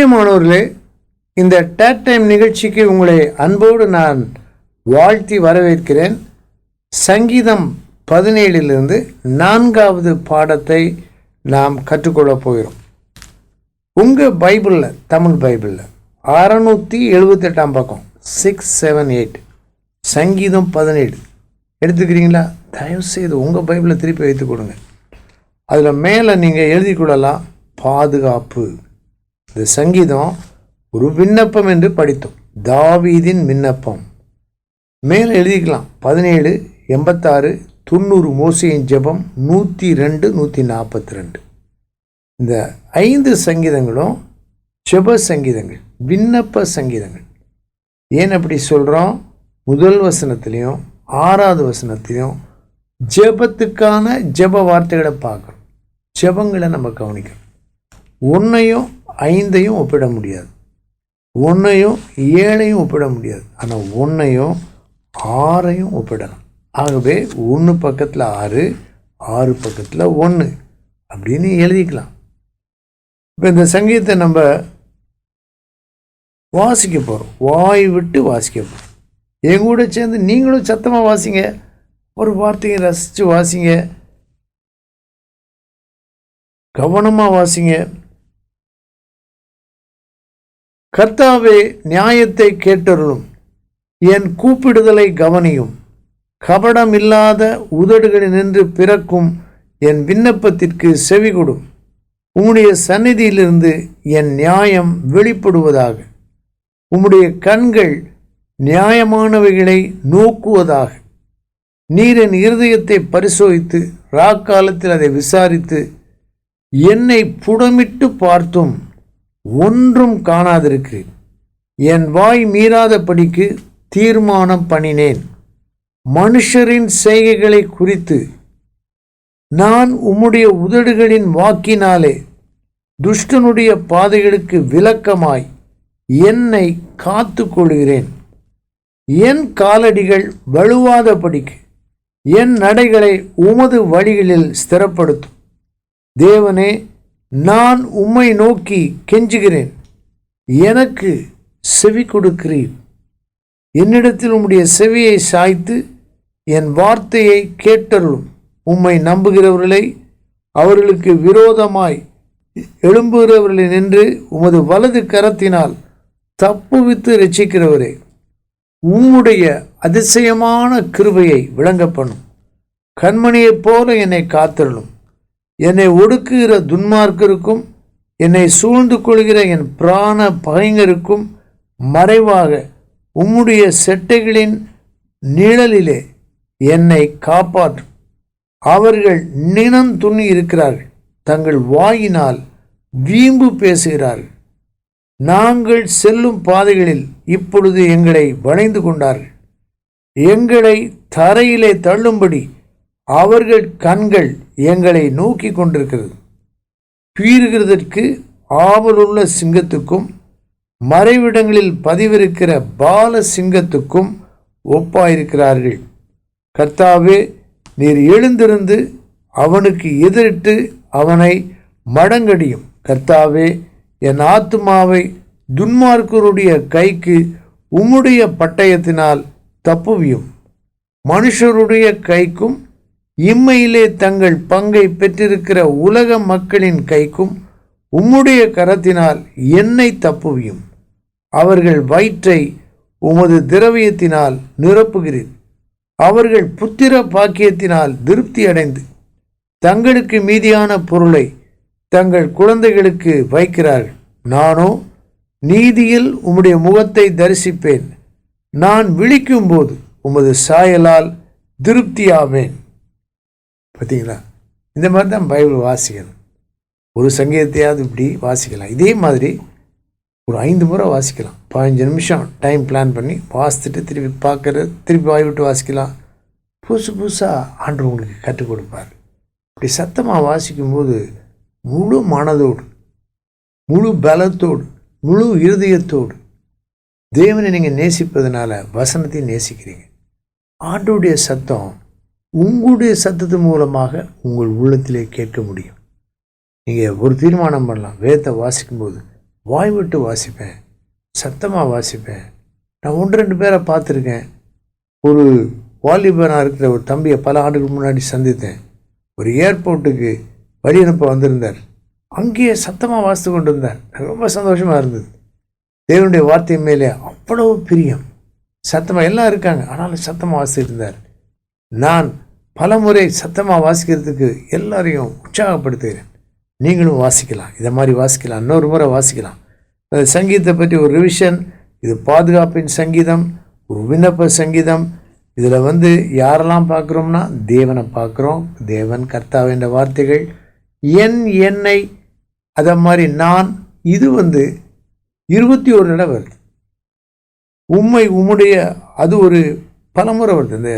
பிரியமானவர்களே, இந்த date time நிகழ்ச்சிக்கு உங்களை அன்போடு நான் வாழ்த்தி வரவேற்கிறேன். சங்கீதம் 17 4வது பாடத்தை நாம் கற்றுக்கொள்ளப் போகிறோம். உங்கள் பைபிளில், தமிழ் பைபிளில் 678 பக்கம் 678 சங்கீதம் 17 எடுத்துக்கிறீங்களா? தயவுசெய்து உங்கள் பைபிளை திருப்பி வைத்து கொடுங்க. அதில் மேலே நீங்கள் எழுதி கொள்ளலாம் பாதுகாப்பு. இந்த சங்கீதம் ஒரு விண்ணப்பம் என்று படித்தோம், தாவீதின் விண்ணப்பம். மேலே எழுதிக்கலாம் 17, 86, 90 மோசேயின் ஜெபம், 102, 142. இந்த 5 சங்கீதங்களும் ஜெப சங்கீதங்கள், விண்ணப்ப சங்கீதங்கள். ஏன் அப்படி சொல்கிறோம்? முதல் வசனத்திலையும் 6வது வசனத்திலையும் ஜெபத்துக்கான ஜெப வார்த்தைகளை பார்க்குறோம். ஜெபங்களை நம்ம கவனிக்கிறோம். 1ஐயும் 5ஐயும் ஒப்பிட முடியாது, 1ஐயும் 7ஐயும் ஒப்பிட முடியாது. ஆனால் 1ஐயும் 6ஐயும் ஒப்பிடலாம். ஆகவே 1 பக்கத்தில் 6, 6 பக்கத்தில் 1 அப்படின்னு எழுதிக்கலாம். இப்போ இந்த சங்கீதத்தை நம்ம வாசிக்க போகிறோம், வாய் விட்டு வாசிக்க போகிறோம். என் கூட சேர்ந்து நீங்களும் சத்தமாக வாசிங்க, ஒரு வார்த்தையை ரசித்து வாசிங்க, கவனமாக வாசிங்க. கர்த்தாவே, நியாயத்தை கேட்டருளும், என் கூப்பிடுதலை கவனியும். கபடம் இல்லாத உதடுகளினின்று பிறக்கும் என் விண்ணப்பத்திற்கு செவிகொடும். உம்முடைய சந்நிதியிலிருந்து என் நியாயம் வெளிப்படுவதாக. உம்முடைய கண்கள் நியாயமானவைகளை நோக்குவதாக. நீர் என் இருதயத்தை பரிசோதித்து ராக்காலத்தில் அதை விசாரித்து என்னை புடமிட்டு பார்த்தும் ஒன்றும் காணாதிருக்கிறேன். என் வாய் மீறாதபடிக்கு தீர்மானம் பண்ணினேன். மனுஷரின் செய்கைகளை குறித்து நான் உம்முடைய உதடுகளின் வாக்கினாலே துஷ்டனுடைய பாதைகளுக்கு விலக்கமாய் என்னை காத்து கொள்கிறேன். என் காலடிகள் வழுவாதபடிக்கு என் நடைகளை உமது வழிகளில் ஸ்திரப்படுத்தும். தேவனே, நான் உம்மை நோக்கி கெஞ்சுகிறேன், எனக்கு செவி கொடுக்கிறீர். என்னிடத்தில் உம்முடைய செவியை சாய்த்து என் வார்த்தையை கேட்டருளும். உம்மை நம்புகிறவர்களை அவர்களுக்கு விரோதமாய் எழும்புகிறவர்களை நின்று உமது வலது கரத்தினால் தப்புவித்து இரட்சிக்கிறவரே, உம்முடைய அதிசயமான கிருபையை விளங்க பண்ணும். கண்மணியைப் போல என்னை காத்தருளும். என்னை ஒடுக்குகிற துன்மார்க்கருக்கும் என்னை சூழ்ந்து கொள்கிற என் பிராண பகைஞருக்கும் மறைவாக உம்முடைய செட்டைகளின் நிழலிலே என்னை காப்பாற்றும். அவர்கள் நினம் துணி இருக்கிறார்கள், தங்கள் வாயினால் வீம்பு பேசுகிறார்கள். நாங்கள் செல்லும் பாதைகளில் இப்பொழுது எங்களை வளைந்து கொண்டார்கள். எங்களை தரையிலே தள்ளும்படி அவர்கள் கண்கள் எங்களை நோக்கி கொண்டிருக்கிறது. பீறுகிறதற்கு ஆவலுள்ள சிங்கத்துக்கும் மறைவிடங்களில் பதிவிருக்கிற பால சிங்கத்துக்கும் ஒப்பாயிருக்கிறார்கள். கர்த்தாவே, நீர் எழுந்திருந்து அவனுக்கு எதிரிட்டு அவனை மடங்கடியும். கர்த்தாவே, என் ஆத்துமாவை துன்மார்க்கருடைய கைக்கு உம்முடைய பட்டயத்தினால் தப்புவியும். மனுஷருடைய கைக்கும் இம்மையிலே தங்கள் பங்கை பெற்றிருக்கிற உலக மக்களின் கைக்கும் உம்முடைய கரத்தினால் என்னை தப்புவியும். அவர்கள் வயிற்றை உமது திரவியத்தினால் நிரப்புகிறீர். அவர்கள் புத்திர பாக்கியத்தினால் திருப்தி அடைந்து தங்களுக்கு மீதியான பொருளை தங்கள் குழந்தைகளுக்கு வைக்கிறார்கள். நானோ நீதியில் உம்முடைய முகத்தை தரிசிப்பேன். நான் விழிக்கும்போது உமது சாயலால் திருப்தியாவேன். பார்த்தீங்களா? இந்த மாதிரி தான் பைபிள் வாசிக்கணும். ஒரு சங்கீதத்தையாவது இப்படி வாசிக்கலாம். இதே மாதிரி ஒரு 5 முறை வாசிக்கலாம். 15 நிமிஷம் டைம் பிளான் பண்ணி வாசித்துட்டு திருப்பி பார்க்குறது, திருப்பி வாய்விட்டு வாசிக்கலாம். புதுசாக ஆண்டவர் உங்களுக்கு கற்றுக் கொடுப்பார். இப்படி சத்தமாக வாசிக்கும்போது முழு மனதோடு, முழு பலத்தோடு, முழு இருதயத்தோடு தேவனை நீங்கள் நேசிப்பதனால வசனத்தையும் நேசிக்கிறீங்க. ஆண்டவருடைய சத்தம் உங்களுடைய சத்தத்து மூலமாக உங்கள் உள்ளத்திலே கேட்க முடியும். நீங்கள் ஒரு தீர்மானம் பண்ணலாம். வேதத்தை வாசிக்கும்போது வாய் விட்டு வாசிப்பேன், சத்தமாக வாசிப்பேன். நான் 1-2 பேரை பார்த்துருக்கேன். ஒரு வாலிபனாக இருக்கிற ஒரு தம்பியை பல ஆண்டுகளுக்கு முன்னாடி சந்தித்தேன். ஒரு ஏர்போர்ட்டுக்கு வழி அனுப்ப வந்திருந்தார். அங்கேயே சத்தமாக வாசித்து கொண்டு இருந்தார். ரொம்ப சந்தோஷமாக இருந்தது. தேவனுடைய வார்த்தை மேலே அவ்வளவு பிரியம். சத்தமாக எல்லாம் இருக்காங்க, ஆனாலும் சத்தமாக வாசிட்டு இருந்தார். நான் பல முறை சத்தமாக வாசிக்கிறதுக்கு எல்லாரையும் உற்சாகப்படுத்துகிறேன். நீங்களும் வாசிக்கலாம், இதை மாதிரி வாசிக்கலாம், இன்னொரு முறை வாசிக்கலாம். அந்த சங்கீதத்தை பற்றி ஒரு ரிவிஷன். இது பாதுகாப்பின் சங்கீதம், ஒரு விண்ணப்ப சங்கீதம். இதில் யாரெல்லாம் பார்க்குறோம்னா தேவனை பார்க்குறோம். தேவன், கர்த்தாவே என்ற வார்த்தைகள், என்னை, அதை மாதிரி நான். இது 21 தடவை வருது. உம்மை, உம்முடைய, அது ஒரு பலமுறை வருது. இந்த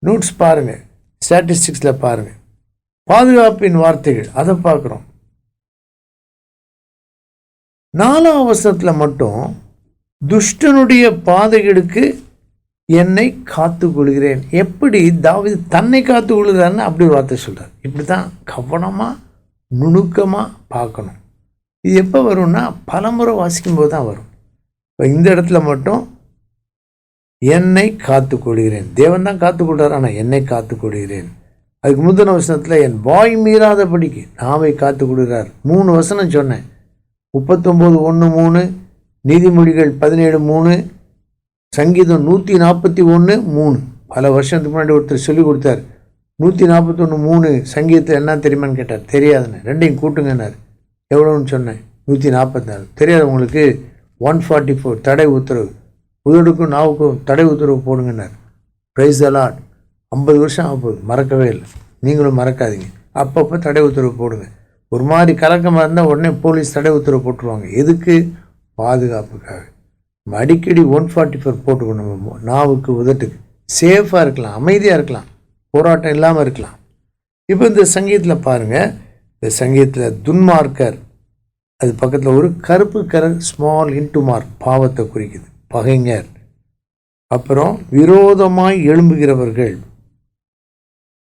நோட்ஸ் பாருங்கள், ஸ்டாட்டிஸ்டிக்ஸில் பாருங்கள். பாதுகாப்பின் வார்த்தைகள், அதை பார்க்குறோம். 4ஆம் வசனத்தில் மட்டும் துஷ்டனுடைய பாதைகளுக்கு என்னை காத்து கொள்கிறேன். எப்படி தாவீது தன்னை காத்து கொள்கிறான்னு அப்படி ஒரு வார்த்தை சொல்கிறார். இப்படி தான் கவனமாக நுணுக்கமாக பார்க்கணும். இது எப்போ வரும்னா பலமுறை வாசிக்கும்போது தான் வரும். இப்போ இந்த இடத்துல மட்டும் என்னை காத்து கொள்கிறேன். தேவன் தான் காத்து கொள்கிறார், ஆனால் என்னை காத்து கொள்கிறேன். அதுக்கு முந்தின வசனத்தில் என் வாய் மீறாதபடிக்கு நாவை காத்து கொள்கிறார். 3 வசனம் சொன்னேன். 39:1-3, நீதிமொழிகள் 17:3, சங்கீதம் 141:3. பல வருஷத்துக்கு முன்னாடி ஒருத்தர் சொல்லிக் கொடுத்தார். 141:3 சங்கீதத்தில் என்ன தெரியுமான்னு கேட்டார். தெரியாதுன்னு. 2ஐயும் கூட்டுங்கன்னார். எவ்வளோன்னு சொன்னேன். 144. தெரியாது உங்களுக்கு 144 தடை உத்தரவு. உதடுக்கும் நாவுக்கும் தடை உத்தரவு போடுங்கன்னார். Praise the Lord. 50 வருஷம் ஆக போகுது, மறக்கவே இல்லை. நீங்களும் மறக்காதீங்க. அப்பப்போ தடை உத்தரவு போடுங்க. ஒரு மாதிரி கலக்கமாக இருந்தால் உடனே போலீஸ் தடை உத்தரவு போட்டுருவாங்க. எதுக்கு? பாதுகாப்புக்காக. நம்ம அடிக்கடி 144 போட்டுக்கணும். நம்ம நாவுக்கு, உதட்டுக்கு சேஃபாக இருக்கலாம், அமைதியாக இருக்கலாம், போராட்டம் இல்லாமல் இருக்கலாம். இப்போ இந்த சங்கீதத்தில் பாருங்கள். இந்த சங்கீதத்தில் துன்மார்க்கர், அது பக்கத்தில் ஒரு கருப்பு கலர் ஸ்மால் இன்டு மார்க், பாவத்தை குறிக்குது. பகைஞர், அப்புறம் விரோதமாய் எழும்புகிறவர்கள்.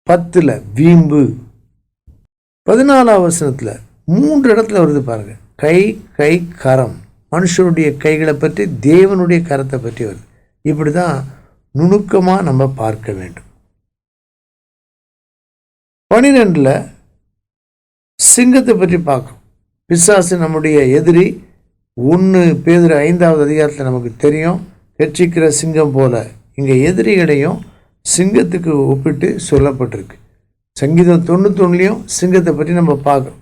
10 வீம்பு. 14ஆம் வசனத்தில் 3 இடத்துல வருது பாருங்க. கை, கரம். மனுஷனுடைய கைகளை பற்றி, தேவனுடைய கரத்தை பற்றி வருது. இப்படி தான் நுணுக்கமாக நம்ம பார்க்க வேண்டும். 12 சிங்கத்தை பற்றி பார்க்கணும். பிசாசு நம்முடைய எதிரி. 1 பேதுரு 5ஆவது அதிகாரத்தில் நமக்கு தெரியும். கெர்ச்சிக்கிற சிங்கம் போல. இங்கே எதிரிகளையும் சிங்கத்துக்கு ஒப்பிட்டு சொல்லப்பட்டிருக்கு. சங்கீதம் 91 சிங்கத்தை பற்றி நம்ம பார்க்குறோம்.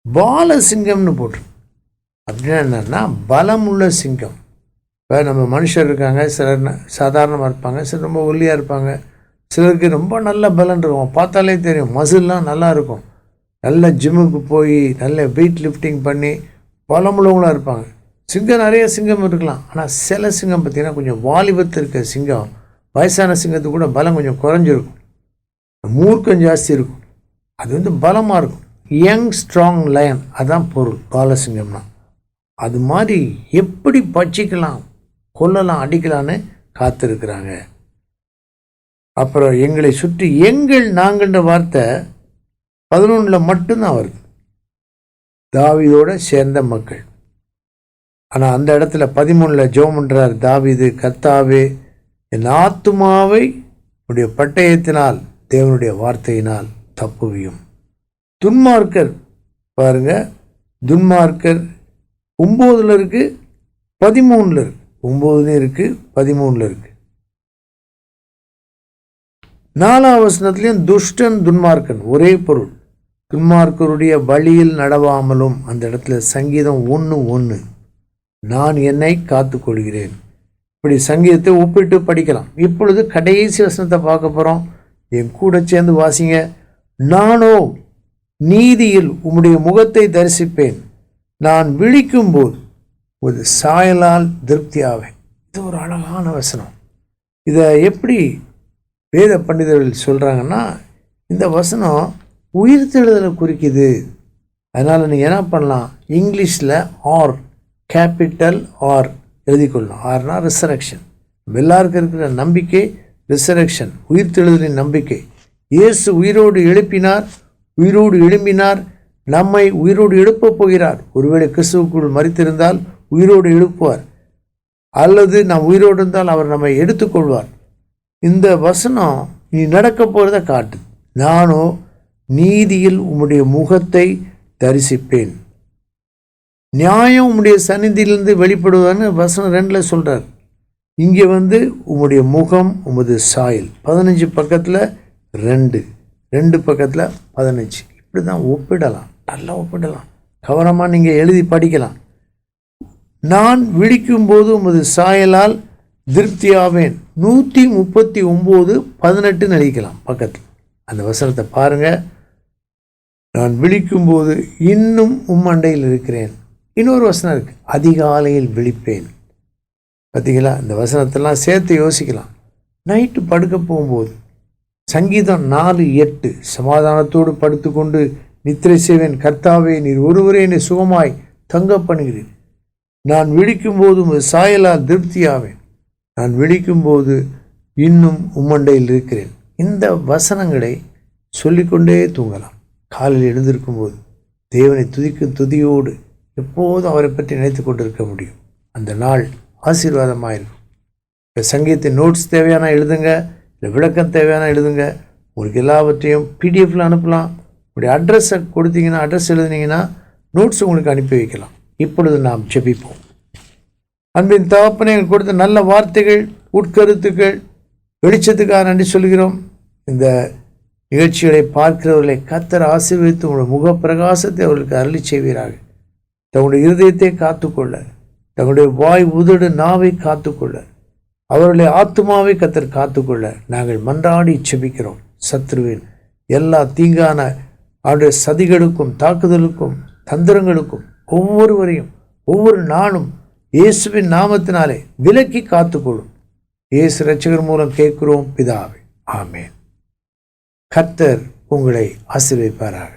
பால சிங்கம்னு போட்டிருக்கு. அப்படின்னா என்னன்னா பலமுள்ள சிங்கம். இப்போ நம்ம மனுஷர் இருக்காங்க, சிலர் சாதாரணமாக இருப்பாங்க, சிலர் ரொம்ப ஒல்லியாக இருப்பாங்க, சிலருக்கு ரொம்ப நல்ல பலன் இருக்கும். பார்த்தாலே தெரியும், மசில்லாம் நல்லா இருக்கும். நல்ல ஜிம்முக்கு போய் நல்ல வெயிட் லிஃப்டிங் பண்ணி பலமுள்ளவங்களாக இருப்பாங்க. சிங்கம், நிறைய சிங்கம் இருக்கலாம். ஆனால் சில சிங்கம் பார்த்திங்கன்னா கொஞ்சம் வாலிபத்து இருக்க சிங்கம், வயசான சிங்கத்துக்கு கூட பலம் கொஞ்சம் குறைஞ்சிருக்கும், மூர்க்கம் ஜாஸ்தி இருக்கும். அது பலமாக இருக்கும். யங் ஸ்ட்ராங் லயன், அதான் பொருள் பாலசிங்கம்னா. அது மாதிரி எப்படி பட்சிக்கலாம், கொல்லலாம், அடிக்கலான்னு காத்திருக்கிறாங்க. அப்புறம் எங்களை சுற்றி நாங்கள்ன்ற வார்த்தை 11 மட்டும்தான் வருது. தாவீதோட சேர்ந்த மக்கள். ஆனால் அந்த இடத்துல 13 ஜெபம் பண்றார் தாவீது. கர்த்தாவே, என் ஆத்துமாவை உடைய பட்டயத்தினால், தேவனுடைய வார்த்தையினால் தப்புவியும். துன்மார்க்கர் பாருங்க. துன்மார்க்கர் 9 இருக்கு, 13 இருக்கு. 9 இருக்கு, 13 இருக்கு. 4ஆம் வசனத்திலையும் துஷ்டன், துன்மார்க்கன் ஒரே பொருள். துன்மார்க்கருடைய வழியில் நடவாமலும், அந்த இடத்துல சங்கீதம் 1:1 நான் என்னை காத்துக்கொள்கிறேன். இப்படி சங்கீதத்தை ஒப்பிட்டு படிக்கலாம். இப்பொழுது கடைசி வசனத்தை பார்க்க போகிறோம். என் கூட சேர்ந்து வாசிங்க. நானோ நீதியில் உம்முடைய முகத்தை தரிசிப்பேன், நான் விழிக்கும்போது ஒரு சாயலால் திருப்தியாவேன். இது ஒரு அழகான வசனம். இதை எப்படி வேத பண்டிதர்கள் சொல்கிறாங்கன்னா, இந்த வசனம் உயிர்த்தெழுதலை குறிக்குது. அதனால் நீங்கள் என்ன பண்ணலாம், இங்கிலீஷில் ஆர், கேபிட்டல் ஆர் எழுதிக்கொள்ளலாம். ஆர்னா ரிசரக்ஷன். எல்லாருக்கும் இருக்கிற நம்பிக்கை ரிசரக்ஷன், உயிர்த்தெழுதலின் நம்பிக்கை. இயேசு உயிரோடு எழுப்பினார், நம்மை உயிரோடு எழுப்பப் போகிறார். ஒருவேளை கிறிஸ்துவுக்குள் மரித்திருந்தால் உயிரோடு எழுப்புவார், அல்லது நாம் உயிரோடு இருந்தால் அவர் நம்மை எடுத்துக்கொள்வார். இந்த வசனம் நீ நடக்க போகிறத காட்டு. நானோ நீதியில் உம்முடைய முகத்தை தரிசிப்பேன், நியாயம் உம்முடைய சந்நிதியிலிருந்து வெளிப்படுவான்னு வசனம் 2 சொல்கிறார். இங்கே உம்முடைய முகம் உமது சாயல் 15 பக்கத்தில் 2 பக்கத்தில் 15. இப்படி தான் ஒப்பிடலாம், நல்லா ஒப்பிடலாம். கவனமாக நீங்கள் எழுதி படிக்கலாம். நான் விழிக்கும்போது உமது சாயலால் திருப்தியாவேன். 139:18 அடிக்கலாம் பக்கத்தில். அந்த வசனத்தை பாருங்கள். நான் விழிக்கும்போது இன்னும் உம்மண்டையில் இருக்கிறேன். இன்னொரு வசனம் இருக்கு, அதிகாலையில் விழிப்பேன். பார்த்தீங்களா? இந்த வசனத்தெல்லாம் சேர்த்து யோசிக்கலாம். நைட்டு படுக்க போகும்போது சங்கீதம் 4:8, சமாதானத்தோடு படுத்துக்கொண்டு நித்திரை செய்வேன், கர்த்தாவே நீர் ஒருவரே என்னை சுகமாய் தங்க பண்ணுகிறேன். நான் விழிக்கும்போது உமது சாயலால் திருப்தியாவேன். நான் விழிக்கும்போது இன்னும் உம்மண்டையில் இருக்கிறேன். இந்த வசனங்களை சொல்லிக்கொண்டே தூங்கலாம். காலையில் எழுந்திருக்கும்போது தேவனை துதிக்கும் துதியோடு எப்போதும் அவரை பற்றி நினைத்து கொண்டிருக்க முடியும். அந்த நாள் ஆசீர்வாதமாக இருக்கும். இப்போ சங்கீதத்தின் நோட்ஸ் தேவையான எழுதுங்க, இல்லை விளக்கம் தேவையான எழுதுங்க. உங்களுக்கு எல்லாவற்றையும் பிடிஎஃப்பில் அனுப்பலாம். உங்களுடைய அட்ரஸை கொடுத்தீங்கன்னா, அட்ரஸ் எழுதுனீங்கன்னா நோட்ஸ் உங்களுக்கு அனுப்பி வைக்கலாம். இப்பொழுது நாம் ஜெபிப்போம். அன்பின் தகப்பனே, எங்களுக்கு கொடுத்த நல்ல வார்த்தைகள், உட்கருத்துக்கள், வெளிச்சத்துக்காக நன்றி சொல்கிறோம். இந்த நிகழ்ச்சிகளை பார்க்கிறவர்களை கர்த்தர் ஆசீர்வதித்து உங்களுடைய முகப்பிரகாசத்தை அவர்களுக்கு அருளி செய்வீராக. தங்களுடைய இருதயத்தை காத்துக்கொள்ள, தங்களுடைய வாய் உதடு நாவை காத்துக்கொள்ள, அவருடைய ஆத்துமாவை கர்த்தர் காத்துக்கொள்ள நாங்கள் மன்றாடி செபிக்கிறோம். சத்ருவின் எல்லா தீங்கான அவருடைய சதிகளுக்கும் தாக்குதலுக்கும் தந்திரங்களுக்கும் ஒவ்வொருவரையும் ஒவ்வொரு நாளும் இயேசுவின் நாமத்தினாலே விலக்கி காத்துக்கொள்ளும். இயேசு இரட்சகர் மூலம் கேட்கிறோம் பிதாவே, ஆமேன். கர்த்தர் உங்களை ஆசீர்வதிப்பாராக.